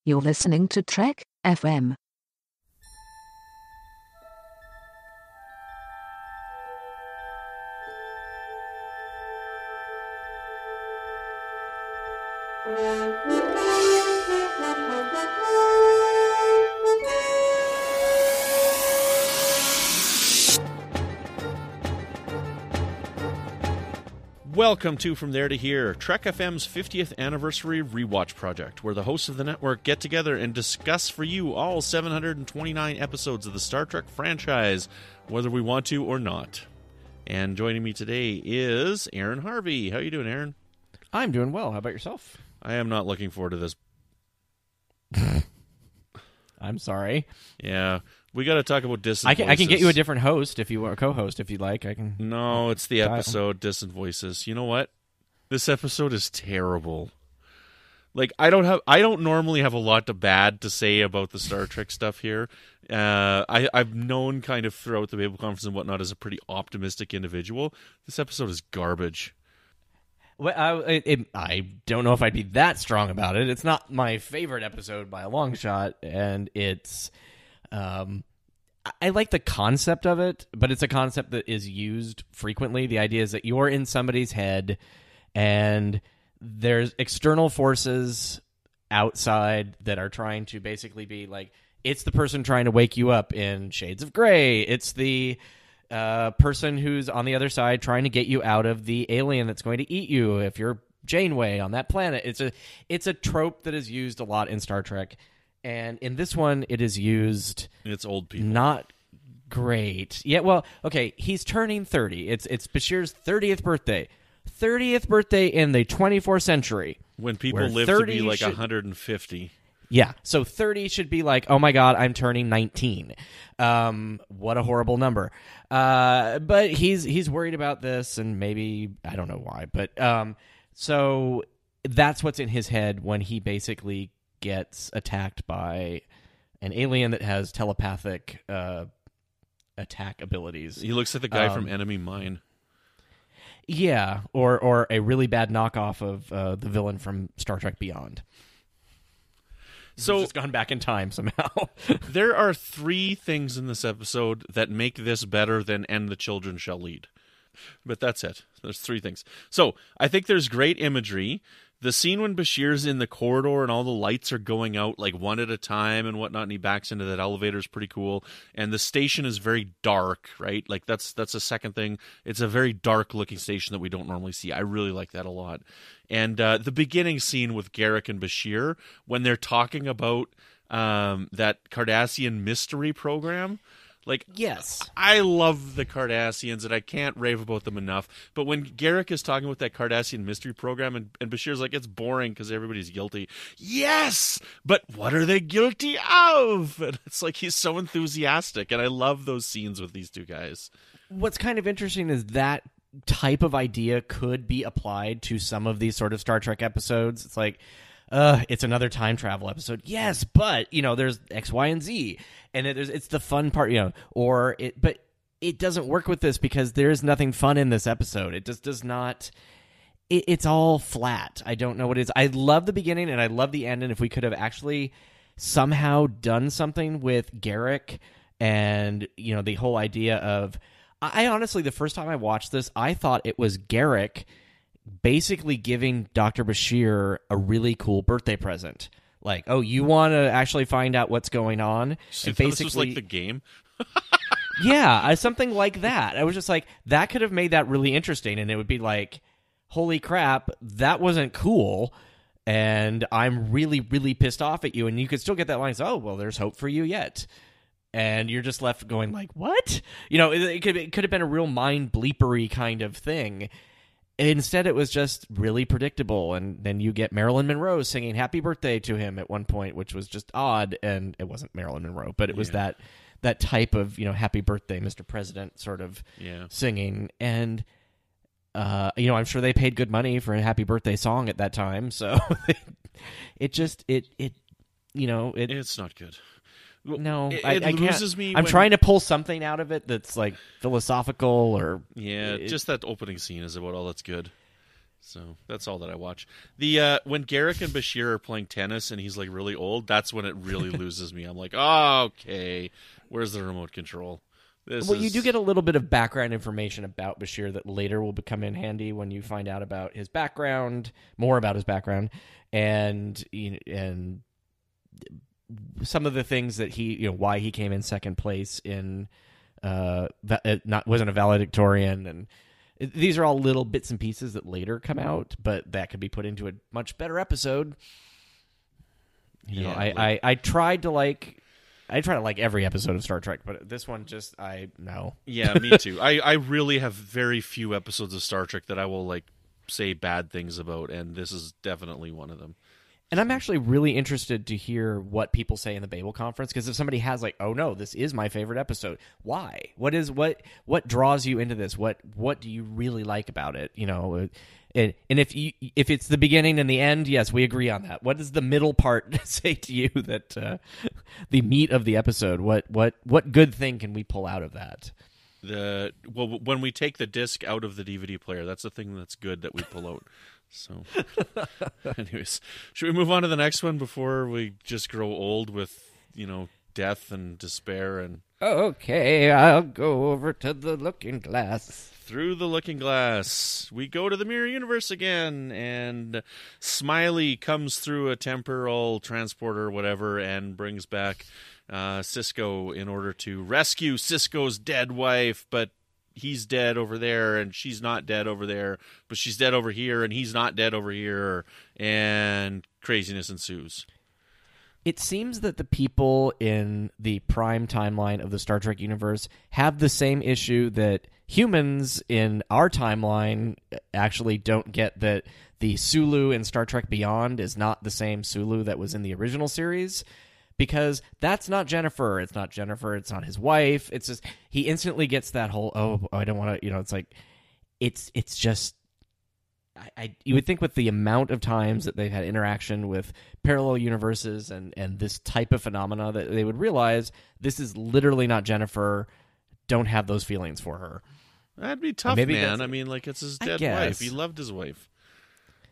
You're listening to Trek.fm. Welcome to From There to Here, Trek FM's 50th anniversary Rewatch project, where the hosts of the network get together and discuss for you all 729 episodes of the Star Trek franchise, whether we want to or not. And joining me today is Aaron Harvey. How you doing, Aaron? I'm doing well. How about yourself? I am not looking forward to this. I'm sorry. Yeah, we got to talk about distant voices. I can get you a different host if you want, a co-host if you'd like. I can. No, it's the episode Distant Voices. You know what? This episode is terrible. Like, I don't normally have a lot of bad to say about the Star Trek stuff here. I've known kind of throughout the Babel Conference and whatnot as a pretty optimistic individual. This episode is garbage. Well, I don't know if I'd be that strong about it. It's not my favorite episode by a long shot, and it's I like the concept of it, but it's a concept that is used frequently. The idea is that you're in somebody's head, and there's external forces outside that are trying to basically be like, it's the person trying to wake you up in Shades of Grey. It's the person who's on the other side trying to get you out of the alien that's going to eat you if you're Janeway on that planet. It's a trope that is used a lot in Star Trek, and in this one it is used. It's old people. Not great. Yeah, well, okay, he's turning 30. It's Bashir's 30th birthday. 30th birthday in the 24th century. When people live to be like 150. Yeah, so 30 should be like, oh my god, I'm turning 19. What a horrible number. But he's worried about this, and maybe, I don't know why. But so that's what's in his head when he basically gets attacked by an alien that has telepathic attack abilities. He looks like the guy from Enemy Mine. Yeah, or a really bad knockoff of the villain from Star Trek Beyond. So it's gone back in time somehow. There are three things in this episode that make this better than "And the Children Shall Lead." But that's it. There's three things. So I think there's great imagery. The scene when Bashir's in the corridor and all the lights are going out like one at a time and whatnot, and he backs into that elevator is pretty cool. And the station is very dark, right? Like that's a second thing. It's a very dark looking station that we don't normally see. I really like that a lot. And the beginning scene with Garak and Bashir when they're talking about that Cardassian mystery program. Like, yes, I love the Cardassians, and I can't rave about them enough. But when Garak is talking about that Cardassian mystery program, and Bashir's like, it's boring because everybody's guilty. Yes! But what are they guilty of? And it's like he's so enthusiastic, and I love those scenes with these two guys. What's kind of interesting is that type of idea could be applied to some of these sort of Star Trek episodes. It's like, it's another time travel episode. Yes, but, there's X, Y, and Z. And it's the fun part, but it doesn't work with this because there is nothing fun in this episode. It just does not, it's all flat. I don't know what it is. I love the beginning and I love the end, and if we could have actually somehow done something with Garak and, the whole idea of, I honestly, the first time I watched this, I thought it was Garak basically giving Dr. Bashir a really cool birthday present. Like, oh, you want to actually find out what's going on? So and basically, this was like the game? Yeah, something like that. I was just like, that could have made that really interesting, and it would be like, holy crap, that wasn't cool, and I'm really, really pissed off at you, and you could still get that line, so, oh, well, there's hope for you yet. And you're just left going like, what? It could have been a real mind bleepery kind of thing. Instead, it was just really predictable, and then you get Marilyn Monroe singing "Happy Birthday" to him at one point, which was just odd, and it wasn't Marilyn Monroe, but it was that type of "Happy Birthday, Mr. President" sort of singing, and I'm sure they paid good money for a "Happy Birthday" song at that time, so it's not good. No, it loses me. I'm trying to pull something out of it that's like philosophical or just that opening scene is about all that's good. So that's all that I watch. The when Garrick and Bashir are playing tennis and he's like really old, that's when it really loses me. I'm like, oh, okay, where's the remote control? You do get a little bit of background information about Bashir that later will become in handy when you find out about his background, more about his background, and some of the things that why he came in second place in wasn't a valedictorian, and these are all little bits and pieces that later come out, but that could be put into a much better episode. I try to like every episode of Star Trek, but this one no. Yeah, me too. I really have very few episodes of Star Trek that I will like say bad things about, and this is definitely one of them. And I'm actually really interested to hear what people say in the Babel conference, because if somebody has like, oh no, this is my favorite episode, why? What draws you into this? What do you really like about it? And if it's the beginning and the end, yes, we agree on that. What does the middle part say to you that the meat of the episode? What good thing can we pull out of that? When we take the disc out of the DVD player, that's the thing that's good that we pull out. So, anyways, should we move on to the next one before we just grow old with, death and despair and... Okay, I'll go over to the looking glass. Through the looking glass, we go to the mirror universe again, and Smiley comes through a temporal transporter or whatever and brings back Cisco in order to rescue Cisco's dead wife, but he's dead over there, and she's not dead over there, but she's dead over here, and he's not dead over here, and craziness ensues. It seems that the people in the prime timeline of the Star Trek universe have the same issue that humans in our timeline actually don't get, that the Sulu in Star Trek Beyond is not the same Sulu that was in the original series. Because that's not Jennifer. It's not Jennifer. It's not his wife. It's just he instantly gets that whole, I don't want to, it's like, it's just, you would think with the amount of times that they've had interaction with parallel universes and this type of phenomena that they would realize this is literally not Jennifer. Don't have those feelings for her. That'd be tough, man. I mean, like, it's his dead wife. He loved his wife.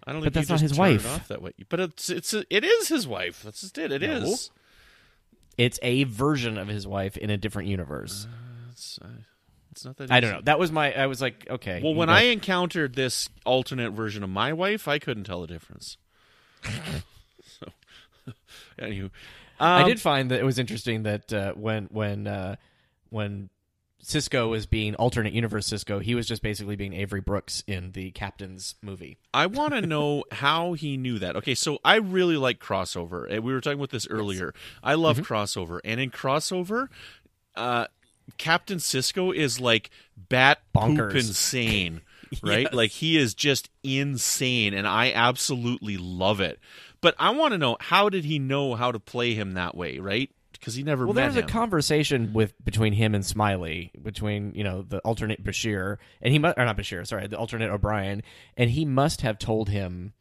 I don't think but that's you not just his turn wife. it off that way. But it is his wife. That's just it. It is. It's a version of his wife in a different universe. It's not that easy. I don't know. I was like, okay. Well, when I encountered this alternate version of my wife, I couldn't tell the difference. So, anywho. I did find that it was interesting that when Cisco was being alternate universe Cisco, he was just basically being Avery Brooks in the Captain's movie. I want to know how he knew that. Okay, so I really like crossover. We were talking about this earlier. I love crossover. And in crossover, Captain Cisco is like bat poop insane, right? Yes. Like, he is just insane, and I absolutely love it. But I want to know, how did he know how to play him that way, right? Because he never met him. Well, there's a conversation between him and Smiley, between the alternate Bashir, and the alternate O'Brien, and he must have told him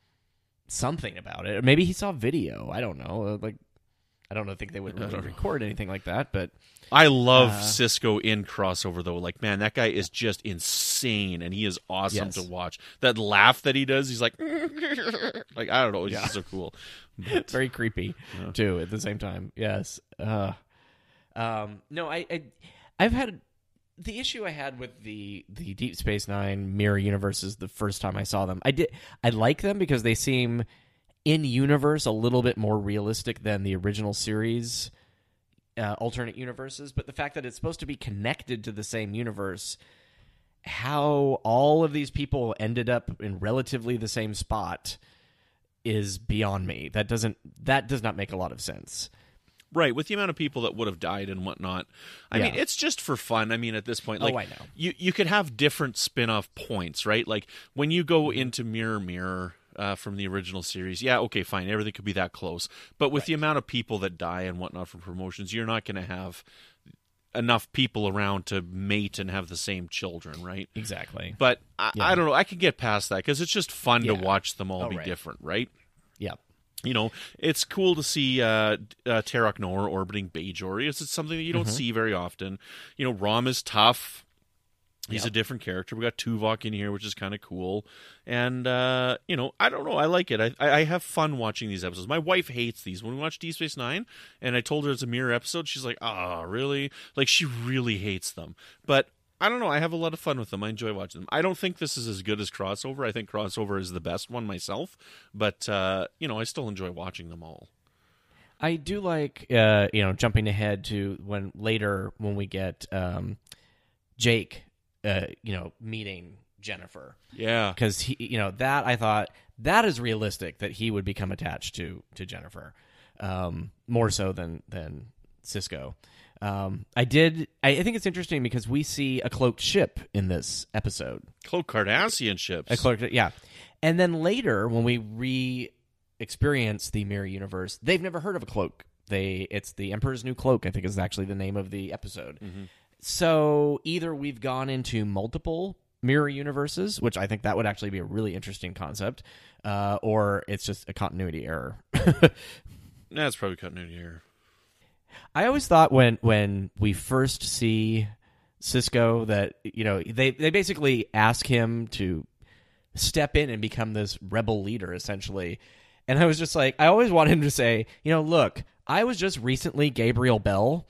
something about it. Or maybe he saw video. I don't know. Like, I don't think they would really record anything like that, but I love Cisco in crossover, though. Like, man, that guy is just insane, and he is awesome to watch. That laugh that he does, he's like, I don't know, he's just so cool. But, very creepy, too, at the same time. Yes. No, I've had the issue I had with the Deep Space Nine mirror universes the first time I saw them. I like them because they seem in universe a little bit more realistic than the original series alternate universes, but the fact that it's supposed to be connected to the same universe, how all of these people ended up in relatively the same spot is beyond me. That does not make a lot of sense. Right, with the amount of people that would have died and whatnot. I mean, it's just for fun. I mean, at this point, like, I know. You could have different spin-off points, right? Like, when you go into Mirror, from the original series, okay, fine, everything could be that close. But with the amount of people that die and whatnot from promotions, you're not going to have enough people around to mate and have the same children, right? Exactly. But I don't know, I could get past that because it's just fun to watch them all be different, right? Yeah. It's cool to see Terok Nor orbiting Bajor. It's something that you don't see very often. Rom is tough. He's Yep. a different character. We got Tuvok in here, which is kind of cool. And, I don't know. I like it. I have fun watching these episodes. My wife hates these. When we watch Deep Space Nine, and I told her it's a mirror episode, she's like, oh, really? Like, she really hates them. But I don't know. I have a lot of fun with them. I enjoy watching them. I don't think this is as good as Crossover. I think Crossover is the best one myself. But, I still enjoy watching them all. I do like, jumping ahead to when we get Jake, meeting Jennifer. Yeah. Because that I thought that is realistic that he would become attached to Jennifer, more so than Sisko. I think it's interesting because we see a cloaked ship in this episode. Cloaked Cardassian ships. Yeah. And then later, when we re-experience the mirror universe, they've never heard of a cloak. It's the Emperor's New Cloak, I think is actually the name of the episode. Mm-hmm. So either we've gone into multiple mirror universes, which I think that would actually be a really interesting concept, or it's just a continuity error. That's probably continuity error. I always thought when we first see Sisko that, they basically ask him to step in and become this rebel leader, essentially. And I was just like, I always wanted him to say, look, I was just recently Gabriel Bell,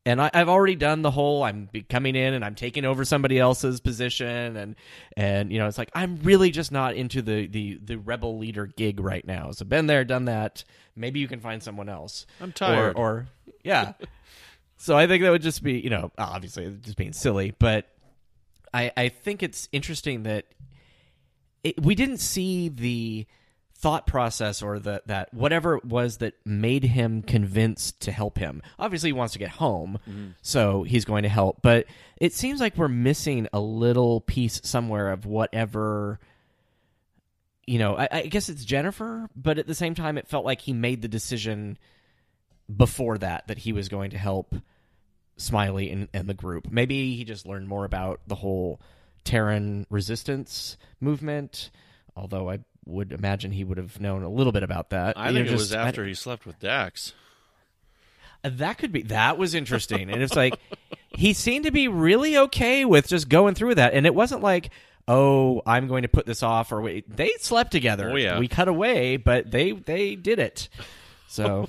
and I've already done the whole I'm coming in and I'm taking over somebody else's position. And it's like, I'm really just not into the rebel leader gig right now. So been there, done that. Maybe you can find someone else. I'm tired. Or yeah. So I think that would just be, obviously just being silly. But I think it's interesting that we didn't see the thought process or that whatever it was that made him convinced to help him. Obviously he wants to get home, so he's going to help, but it seems like we're missing a little piece somewhere of whatever, I guess it's Jennifer, but at the same time it felt like he made the decision before that he was going to help Smiley and the group. Maybe he just learned more about the whole Terran resistance movement, although I would imagine he would have known a little bit about that. I think it was after he slept with Dax. That could be. That was interesting. And it's like, he seemed to be really okay with just going through that. And it wasn't like, oh, I'm going to put this off. Or wait. They slept together. Oh, yeah. We cut away, but they did it. So,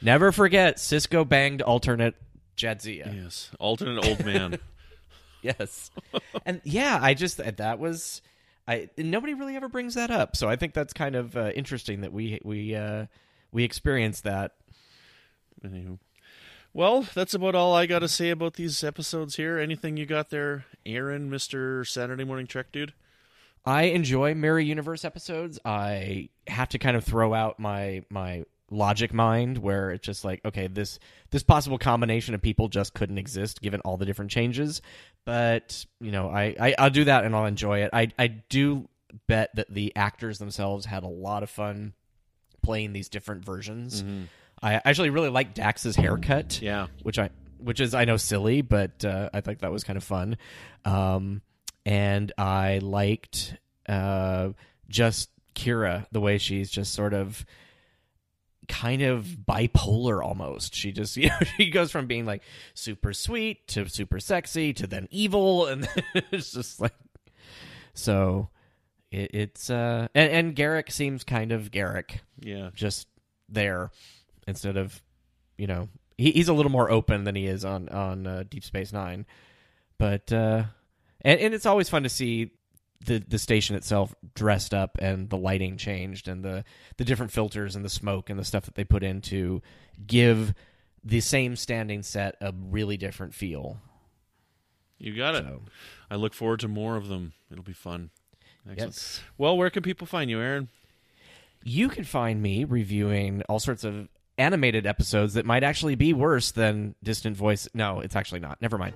never forget, Sisko banged alternate Jadzia. Yes, alternate old man. Yes. And yeah, nobody really ever brings that up, so I think that's kind of interesting that we experienced that. Anywho. Well, that's about all I got to say about these episodes here. Anything you got there, Aaron, Mr. Saturday Morning Trek dude? I enjoy Mirror Universe episodes. I have to kind of throw out my logic mind where it's just like, okay, this possible combination of people just couldn't exist given all the different changes. But, I'll do that and I'll enjoy it. I do bet that the actors themselves had a lot of fun playing these different versions. Mm-hmm. I actually really like Dax's haircut. Yeah. Which is, I know, silly, but I think that was kind of fun. And I liked just Kira, the way she's just sort of kind of bipolar almost. She just, she goes from being like super sweet to super sexy to then evil, and it's just like, so it's and Garrick seems kind of Garrick. Yeah. Just there instead of, he's a little more open than he is on Deep Space Nine. But and it's always fun to see the station itself dressed up and the lighting changed and the different filters and the smoke and the stuff that they put in to give the same standing set a really different feel. You got it. So, I look forward to more of them. It'll be fun. Excellent. Yes. Well, where can people find you, Aaron? You can find me reviewing all sorts of animated episodes that might actually be worse than Distant Voice. No, it's actually not. Never mind.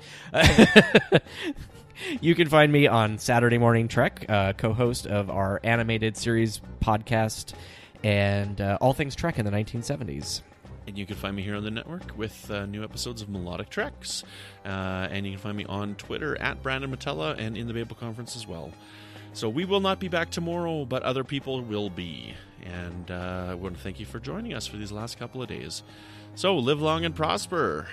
You can find me on Saturday Morning Trek, co-host of our animated series podcast and all things Trek in the 1970s. And you can find me here on the network with new episodes of Melodic Treks. And you can find me on Twitter at Brandon-Mutala and in the Babel Conference as well. So we will not be back tomorrow, but other people will be. And I want to thank you for joining us for these last couple of days. So live long and prosper.